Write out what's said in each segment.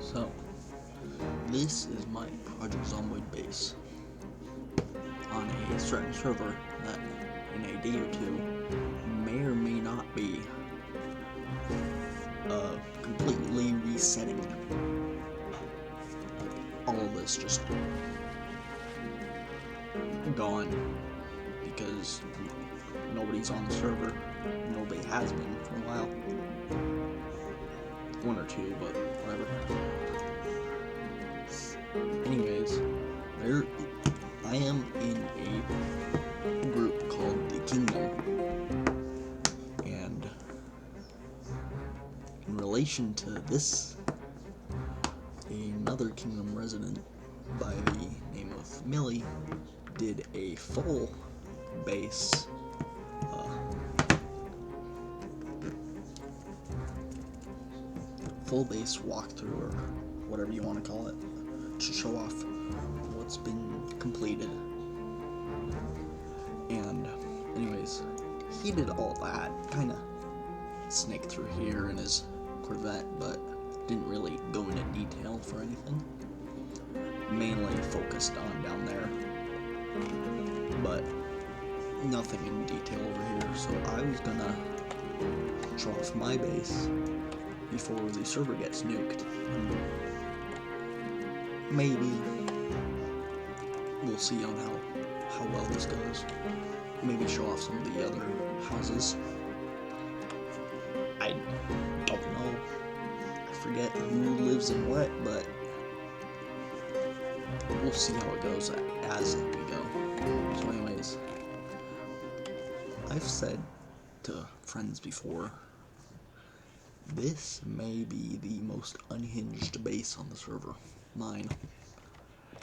So, this is my Project Zomboid base on a certain server that in a day or two may or may not be completely resetting all of this just gone because nobody's on the server. Nobody has been for a while. One or two, but whatever. Anyways, I am in a group called the Kingdom, and in relation to this, another Kingdom resident by the name of Millie did a full base walkthrough, or whatever you want to call it, to show off what's been completed. And anyways, he did all that, kind of snaked through here in his Corvette, but didn't really go into detail for anything. Mainly focused on down there, but nothing in detail over here. So I was gonna show off my base before the server gets nuked. Maybe we'll see on how well this goes. Maybe show off some of the other houses. I don't know. I forget who lives in what, but we'll see how it goes as we go. So anyways, I've said to friends before, this may be the most unhinged base on the server. Mine.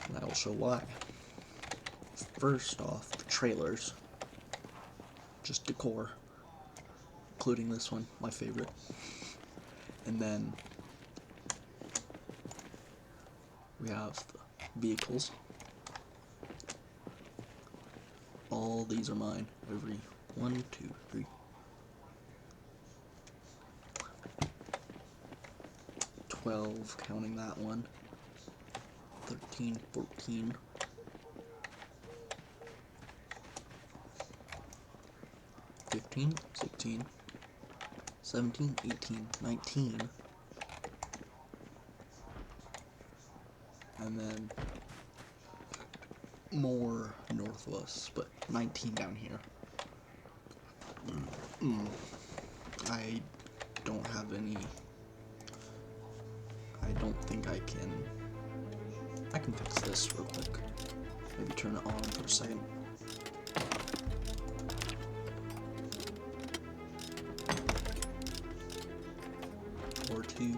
And I'll show why. First off, the trailers. Just decor. Including this one, my favorite. And then we have the vehicles. All these are mine. Every 1, 2, 3. 12, counting that one. 13, 14. 15, 16, 17, 18, 19. And then more north of us, but 19 down here. I don't have any. I don't think I can fix this real quick. Maybe turn it on for a second. Or two.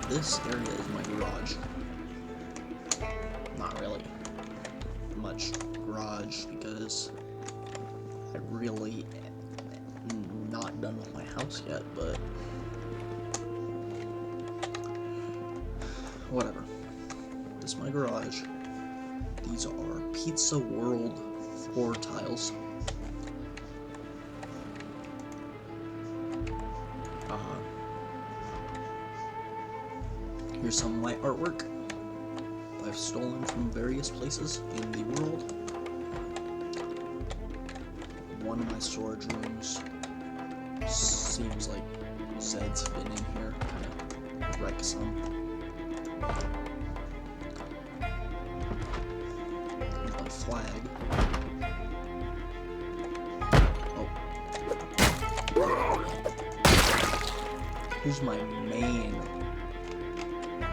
This area is my garage. Not really much garage because I really am not done with my house yet, but whatever. This is my garage. These are Pizza World floor tiles. Here's some of my artwork I've stolen from various places in the world. One of my storage rooms seems like Zed's been in here, kind of wreck some. Here's my flag. Oh. Here's my main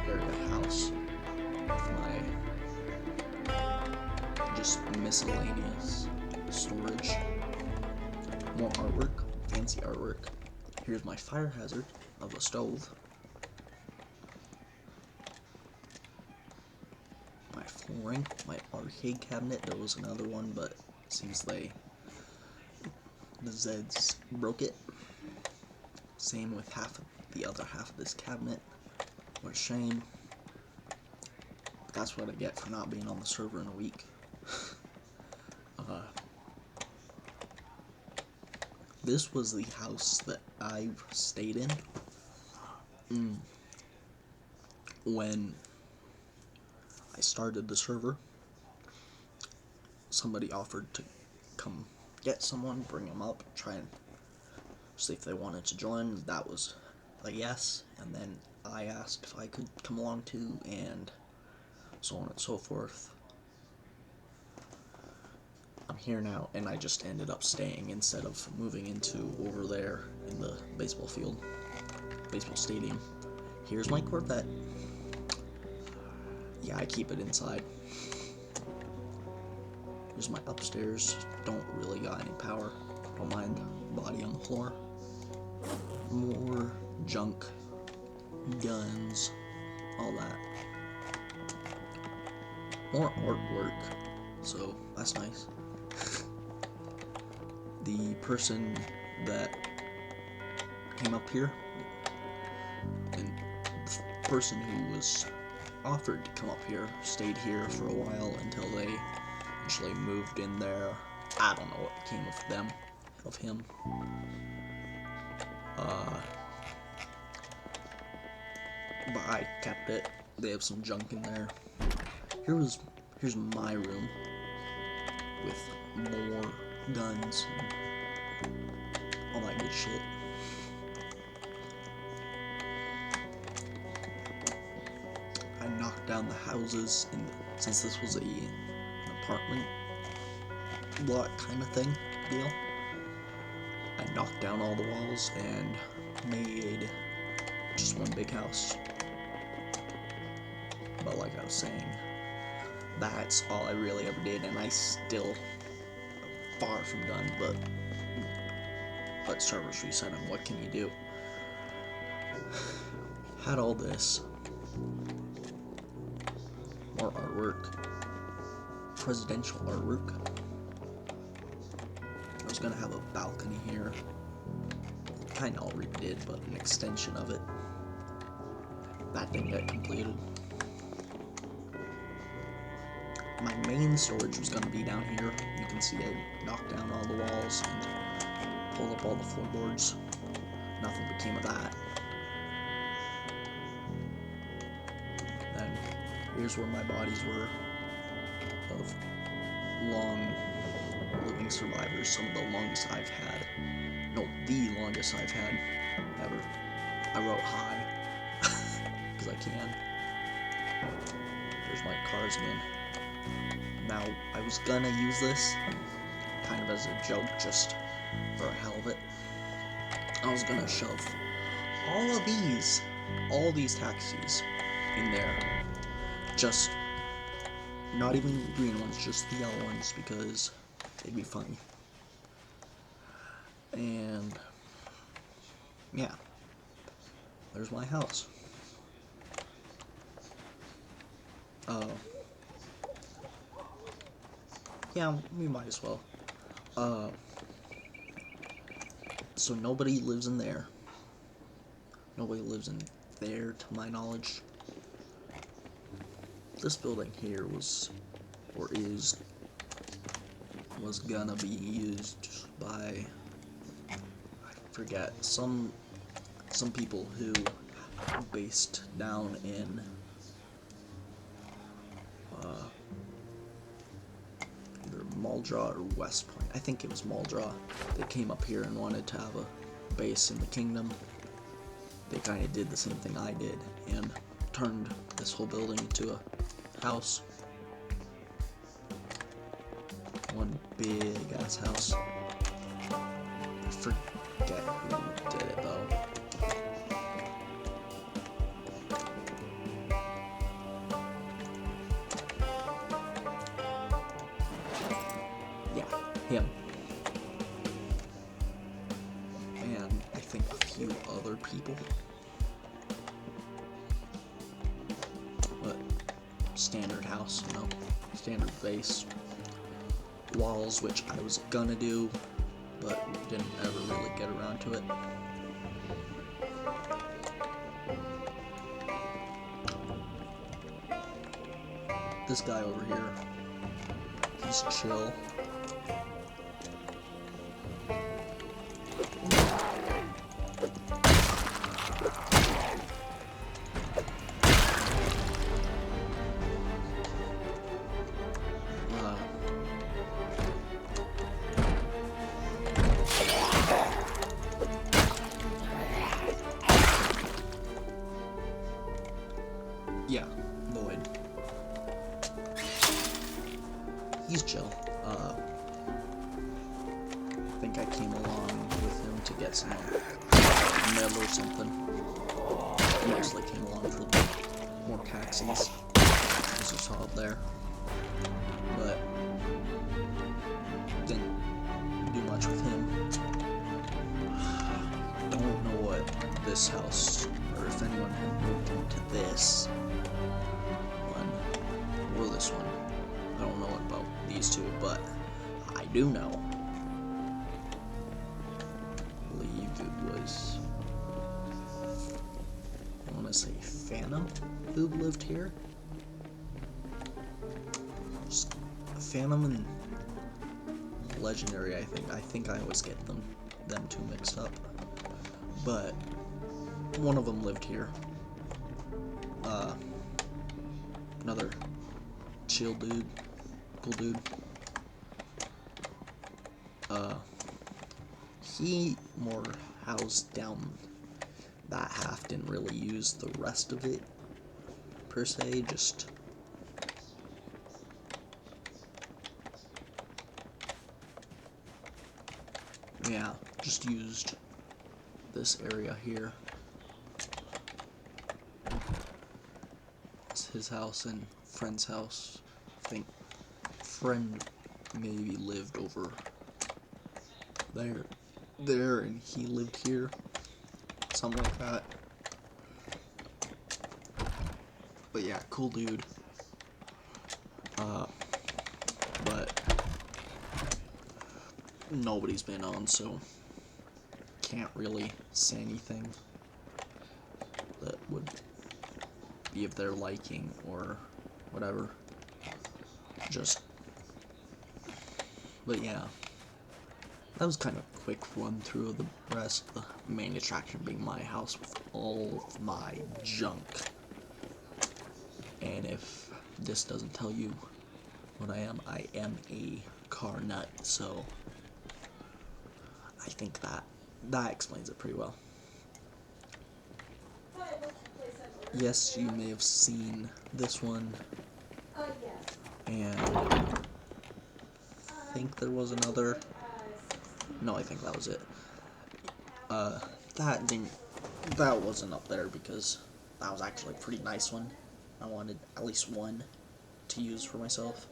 area house. My just miscellaneous storage. More artwork, fancy artwork. Here's my fire hazard of a stove. My flooring, my arcade cabinet. There was another one, but it seems the Zeds broke it. Same with the other half of this cabinet. What a shame. That's what I get for not being on the server in a week. This was the house that I stayed in when I started the server. Somebody offered to come get someone, bring them up, try and see if they wanted to join. That was a yes, and then I asked if I could come along too, and so on and so forth. I'm here now, and I just ended up staying instead of moving into over there in the baseball field, baseball stadium. Here's my Corvette. Yeah, I keep it inside. Here's my upstairs. Don't really got any power. Don't mind. Body on the floor. More junk, guns, all that. More artwork, so that's nice. The person that came up here, and the person who was offered to come up here, stayed here for a while until they actually moved in there. I don't know what became of him. But I kept it. They have some junk in there. Here's my room with more guns and all that good shit. I knocked down the houses, and since this was an apartment lot kind of thing deal, I knocked down all the walls and made just one big house. But like I was saying, that's all I really ever did, and I still far from done, but servers reset them. What can you do? Had all this. More artwork. Presidential artwork. I was gonna have a balcony here. Kinda already did, but an extension of it. That didn't get completed. My main storage was gonna be down here. You can see I knocked down all the walls and pulled up all the floorboards. Nothing became of that. Then here's where my bodies were of long living survivors. Some of the longest I've had. No, the longest I've had ever. I wrote hi because I can. There's my cars again. Now, I was gonna use this kind of as a joke, just for a hell of it. I was gonna shove all these taxis in there. Just, not even the green ones, just the yellow ones, because they'd be funny. And, yeah. There's my house. Yeah, we might as well. So nobody lives in there. Nobody lives in there, to my knowledge. This building here was gonna be used by, I forget, some people who based down in either Muldraw or West Point. I think it was Muldraw. They came up here and wanted to have a base in the kingdom. They kind of did the same thing I did and turned this whole building into a house. One big ass house. I forget who did it though. Yeah, him. And I think a few other people. But standard house, you know, standard base. Walls, which I was gonna do, but didn't ever really get around to it. This guy over here, he's chill. Yeah, Void. He's chill. I think I came along with him to get some metal or something. Mostly came along for the more taxis, as you saw up there. But didn't do much with him. Don't know what this house, or if anyone had moved into this one or this one. I don't know about these two, but I do know. I believe it was, I want to say Phantom who lived here. Just Phantom and Legendary, I think. I think I always get them two mixed up. But one of them lived here. Another chill dude, cool dude. He more housed down that half, didn't really use the rest of it per se, just yeah, just used this area here. It's his house and friend's house. I think friend maybe lived over there, and he lived here, something like that. But yeah, cool dude. But nobody's been on, so can't really say anything that would be of their liking or whatever. But yeah, that was kind of a quick run through of the rest. The main attraction being my house with all of my junk. And if this doesn't tell you what I am a car nut, so I think that explains it pretty well. Yes, you may have seen this one, and I think there was another. No, I think that was it. That wasn't up there because that was actually a pretty nice one. I wanted at least one to use for myself.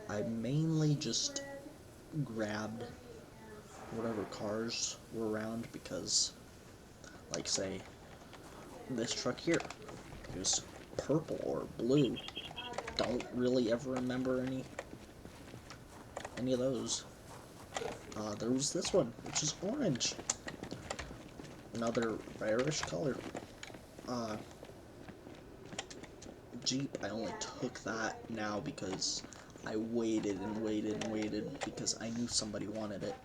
I mainly just grabbed whatever cars were around because, like, say, this truck here, it was purple or blue. Don't really ever remember any of those. There was this one, which is orange. Another rarish color. Jeep, I only took that now because I waited and waited and waited because I knew somebody wanted it.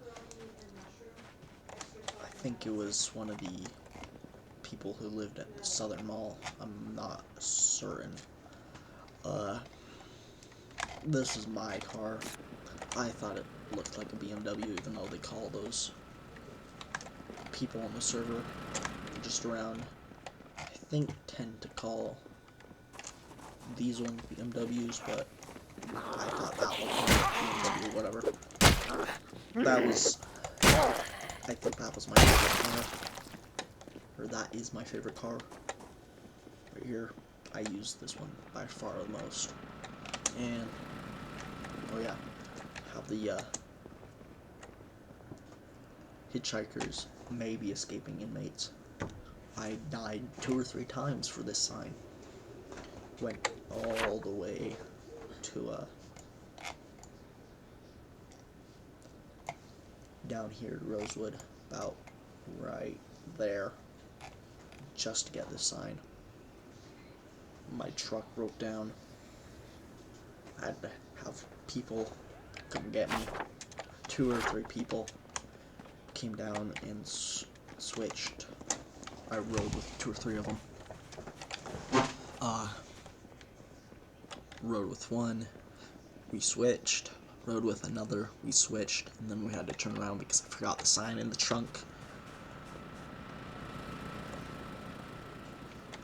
I think it was one of the people people who lived at the Southern Mall. I'm not certain. This is my car. I thought it looked like a BMW, even though they call those people on the server just around, I think, tend to call these ones BMWs, but I thought that looked like BMW, whatever. That was, I think that was my favorite car, or that is my favorite car, right here. I use this one by far the most, and, oh yeah, have the, hitchhikers may be escaping inmates. I died 2 or 3 times for this sign. Went all the way to, down here to Rosewood, about right there, just to get this sign. My truck broke down. I had to have people come get me. 2 or 3 people came down and switched. I rode with 2 or 3 of them. Rode with one, we switched. Rode with another, we switched, and then we had to turn around because I forgot the sign in the trunk.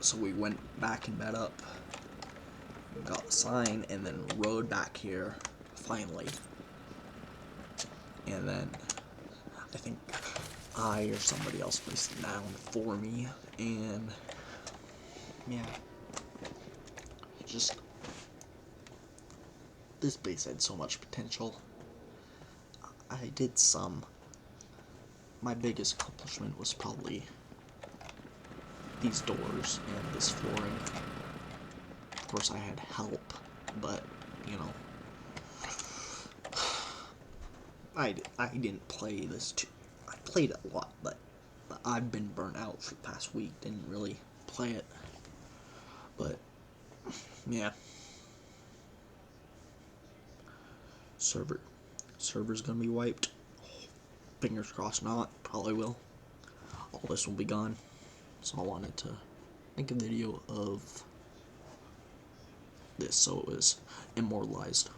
So we went back and met up, got the sign, and then rode back here, finally. And then I think I or somebody else placed it down for me, and yeah, just, this base had so much potential. I did some. My biggest accomplishment was probably these doors and this flooring. Of course, I had help, but, you know, I didn't play this too. I played it a lot, but I've been burnt out for the past week. Didn't really play it, but yeah. Server's gonna be wiped. Fingers crossed not. Probably will. All this will be gone. So I wanted to make a video of this so it was immortalized.